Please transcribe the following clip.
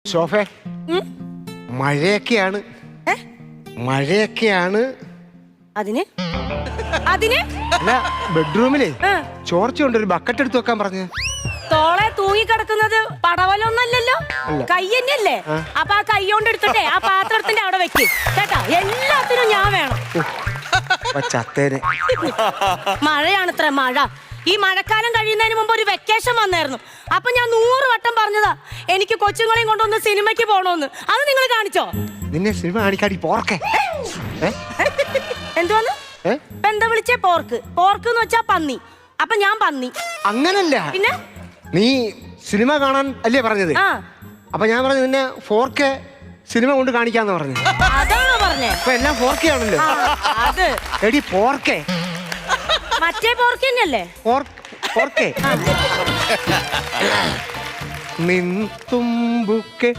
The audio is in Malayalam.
സോഫേ മഴയൊക്കെയാണ് മഴയൊക്കെയാണ് അതിന് അതിന് അല്ല ബെഡ്റൂമിലെ ചോർച്ചയുണ്ട് ഒരു ബക്കറ്റ് എടുത്ത് വെക്കാൻ പറഞ്ഞു തോളെ തൂങ്ങി കിടക്കുന്നത് പടവലൊന്നല്ലല്ലോ കൈ തന്നെയല്ലേ അപ്പൊ ആ കൈ കൊണ്ട് എടുത്തിട്ടേ ആ പാത്രത്തിന്റെ അവിടെ വെക്ക് കേട്ടാ എല്ലാത്തിനും ഞാൻ വേണം ചത്തേനെ മഴയാണ് ഇത്ര മഴ ഈ മഴക്കാലം കഴിയുന്നതിന് മുമ്പ് ഒരു വെക്കേഷൻ വന്നായിരുന്നു അപ്പൊ ഞാൻ 100 വട്ടം പറഞ്ഞതാ എനിക്ക് കൊച്ചുങ്ങളെയും കൊണ്ടൊന്ന് സിനിമയ്ക്ക് പോണോന്ന് അത് നിങ്ങൾ കാണിച്ചോ നിന്നെ സിനിമ കാണിക്കാടി പോർക്കെ എന്തുവന്ന് എന്താ വിളിച്ചേ പോർക്ക് പോർക്ക് എന്ന് വെച്ചാ പന്നി അപ്പൊ ഞാൻ പന്നി അങ്ങനല്ല പിന്നെ നീ സിനിമ കാണാൻ അല്ലേ പറഞ്ഞത് അപ്പൊ ഞാൻ പറഞ്ഞു നിന്നെ 4K സിനിമ കൊണ്ട് കാണിക്കാന്ന് പറഞ്ഞു അതാണോ പറഞ്ഞേ അപ്പൊ എല്ലാം 4K ആണല്ലോ അത് എടി 4K മറ്റേ പോർക്ക് തന്നെയല്ലേ 4K നിൻ തുമ്പുക്കെ